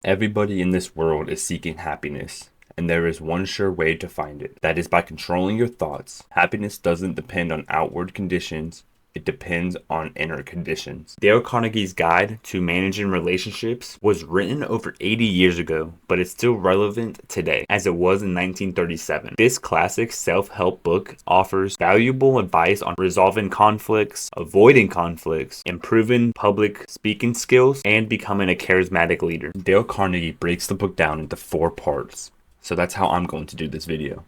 Everybody in this world is seeking happiness, and there is one sure way to find it. That is by controlling your thoughts. Happiness doesn't depend on outward conditions. It depends on inner conditions. Dale Carnegie's Guide to Managing Relationships was written over 80 years ago, but it's still relevant today, as it was in 1937. This classic self-help book offers valuable advice on resolving conflicts, avoiding conflicts, improving public speaking skills, and becoming a charismatic leader. Dale Carnegie breaks the book down into 4 parts, so that's how I'm going to do this video.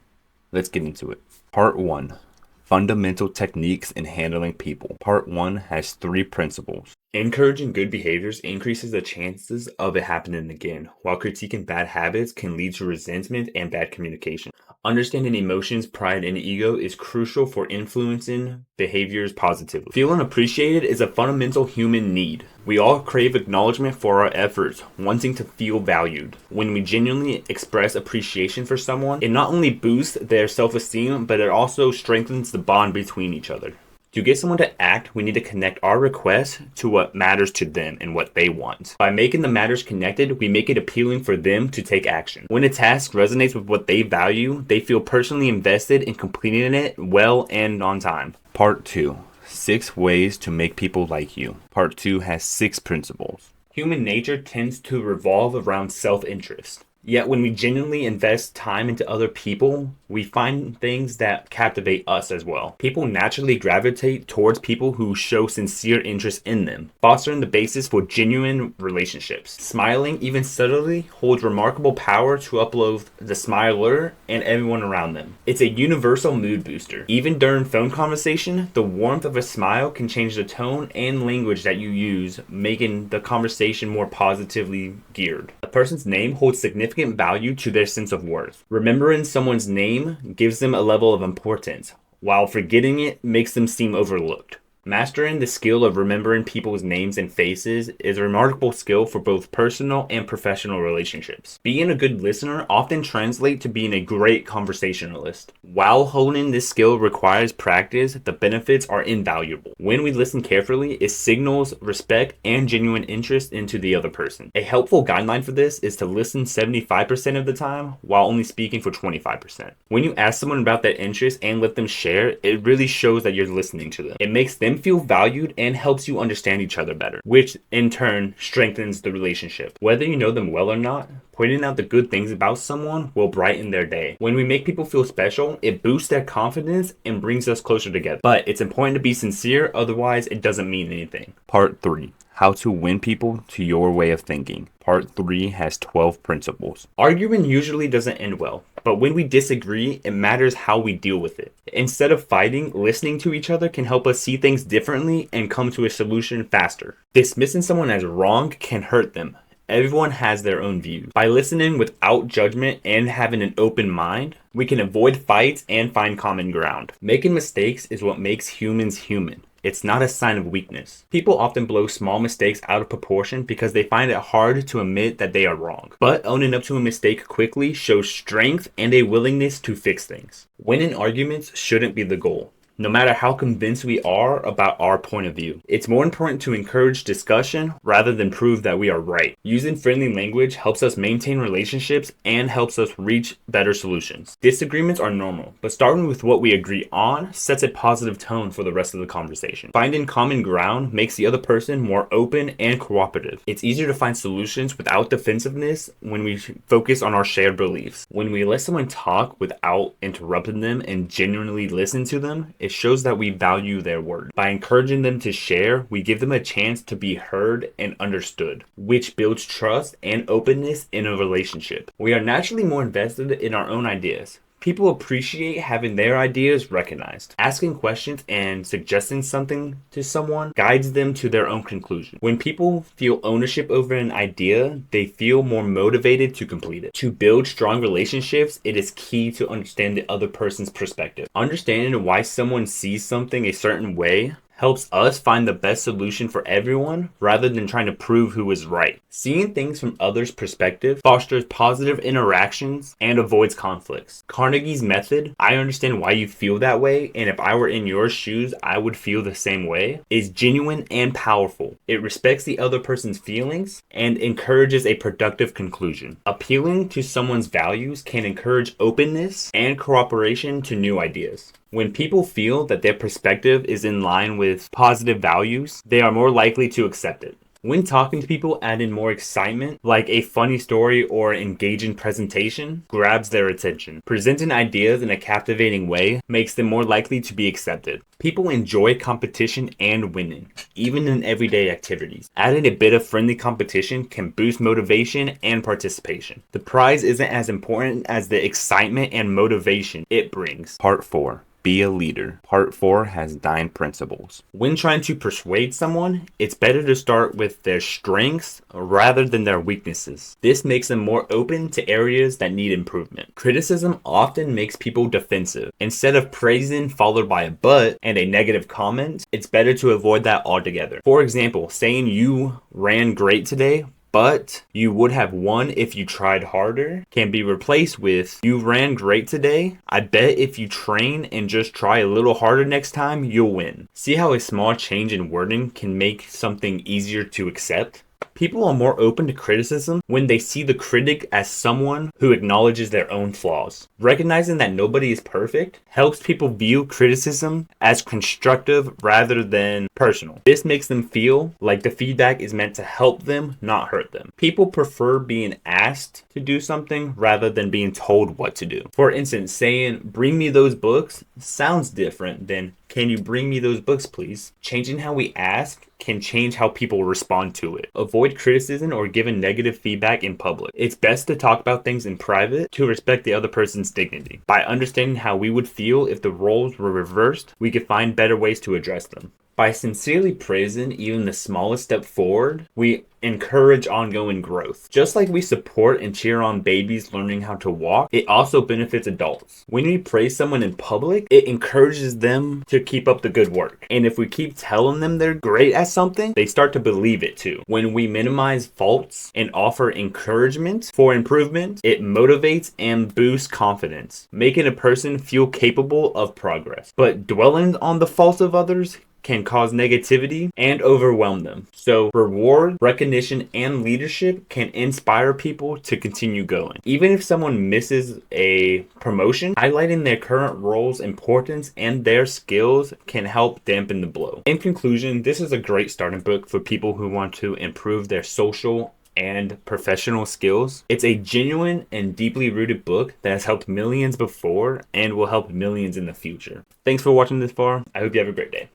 Let's get into it. Part 1. Fundamental techniques in handling people. Part 1 has 3 principles. Encouraging good behaviors increases the chances of it happening again, while critiquing bad habits can lead to resentment and bad communication. Understanding emotions, pride, and ego is crucial for influencing behaviors positively. Feeling appreciated is a fundamental human need. We all crave acknowledgement for our efforts, wanting to feel valued. When we genuinely express appreciation for someone, it not only boosts their self-esteem, but it also strengthens the bond between each other. To get someone to act, we need to connect our request to what matters to them and what they want. By making the matters connected, we make it appealing for them to take action. When a task resonates with what they value, they feel personally invested in completing it well and on time. Part 2. 6 ways to make people like you. Part 2 has 6 principles. Human nature tends to revolve around self-interest. Yet when we genuinely invest time into other people, we find things that captivate us as well. People naturally gravitate towards people who show sincere interest in them, fostering the basis for genuine relationships. Smiling, even subtly, holds remarkable power to uplift the smiler and everyone around them. It's a universal mood booster. Even during phone conversation, the warmth of a smile can change the tone and language that you use, making the conversation more positively geared. A person's name holds significant value to their sense of worth. Remembering someone's name gives them a level of importance, while forgetting it makes them seem overlooked. Mastering the skill of remembering people's names and faces is a remarkable skill for both personal and professional relationships. Being a good listener often translates to being a great conversationalist. While honing this skill requires practice, the benefits are invaluable. When we listen carefully, it signals respect and genuine interest into the other person. A helpful guideline for this is to listen 75% of the time while only speaking for 25%. When you ask someone about their interests and let them share, it really shows that you're listening to them. It makes them feel valued and helps you understand each other better, which in turn strengthens the relationship. Whether you know them well or not, pointing out the good things about someone will brighten their day. When we make people feel special, it boosts their confidence and brings us closer together. But it's important to be sincere, otherwise it doesn't mean anything. Part 3. How to win people to your way of thinking. Part 3 has 12 principles. Arguing usually doesn't end well, but when we disagree, it matters how we deal with it. Instead of fighting, listening to each other can help us see things differently and come to a solution faster. Dismissing someone as wrong can hurt them. Everyone has their own views. By listening without judgment and having an open mind, we can avoid fights and find common ground. Making mistakes is what makes humans human. It's not a sign of weakness. People often blow small mistakes out of proportion because they find it hard to admit that they are wrong. But owning up to a mistake quickly shows strength and a willingness to fix things. Winning arguments shouldn't be the goal, no matter how convinced we are about our point of view. It's more important to encourage discussion rather than prove that we are right. Using friendly language helps us maintain relationships and helps us reach better solutions. Disagreements are normal, but starting with what we agree on sets a positive tone for the rest of the conversation. Finding common ground makes the other person more open and cooperative. It's easier to find solutions without defensiveness when we focus on our shared beliefs. When we let someone talk without interrupting them and genuinely listen to them, it shows that we value their word. By encouraging them to share, we give them a chance to be heard and understood, which builds trust and openness in a relationship. We are naturally more invested in our own ideas. People appreciate having their ideas recognized. Asking questions and suggesting something to someone guides them to their own conclusion. When people feel ownership over an idea, they feel more motivated to complete it. To build strong relationships, it is key to understand the other person's perspective. Understanding why someone sees something a certain way helps us find the best solution for everyone rather than trying to prove who is right. Seeing things from others' perspective fosters positive interactions and avoids conflicts. Carnegie's method, I understand why you feel that way, and if I were in your shoes, I would feel the same way, is genuine and powerful. It respects the other person's feelings and encourages a productive conclusion. Appealing to someone's values can encourage openness and cooperation to new ideas. When people feel that their perspective is in line with positive values, they are more likely to accept it. When talking to people, add in more excitement, like a funny story or engaging presentation, grabs their attention. Presenting ideas in a captivating way makes them more likely to be accepted. People enjoy competition and winning, even in everyday activities. Adding a bit of friendly competition can boost motivation and participation. The prize isn't as important as the excitement and motivation it brings. Part 4. Be a leader. Part 4 has 9 principles. When trying to persuade someone, it's better to start with their strengths rather than their weaknesses. This makes them more open to areas that need improvement. Criticism often makes people defensive. Instead of praising followed by a but and a negative comment, it's better to avoid that altogether. For example, saying you ran great today, but you would have won if you tried harder can be replaced with, you ran great today. I bet if you train and just try a little harder next time, you'll win. See how a small change in wording can make something easier to accept? People are more open to criticism when they see the critic as someone who acknowledges their own flaws. Recognizing that nobody is perfect helps people view criticism as constructive rather than personal. This makes them feel like the feedback is meant to help them, not hurt them. People prefer being asked to do something rather than being told what to do. For instance, saying, "Bring me those books," sounds different than, "Can you bring me those books, please?" Changing how we ask can change how people respond to it. Avoid criticism or giving negative feedback in public. It's best to talk about things in private to respect the other person's dignity. By understanding how we would feel if the roles were reversed, we could find better ways to address them. By sincerely praising even the smallest step forward, we encourage ongoing growth. Just like we support and cheer on babies learning how to walk, it also benefits adults. When we praise someone in public, it encourages them to keep up the good work. And if we keep telling them they're great at something, they start to believe it too. When we minimize faults and offer encouragement for improvement, it motivates and boosts confidence, making a person feel capable of progress. But dwelling on the faults of others can cause negativity and overwhelm them. So reward, recognition, and leadership can inspire people to continue going. Even if someone misses a promotion, highlighting their current role's importance and their skills can help dampen the blow. In conclusion, this is a great starting book for people who want to improve their social and professional skills. It's a genuine and deeply rooted book that has helped millions before and will help millions in the future. Thanks for watching this far. I hope you have a great day.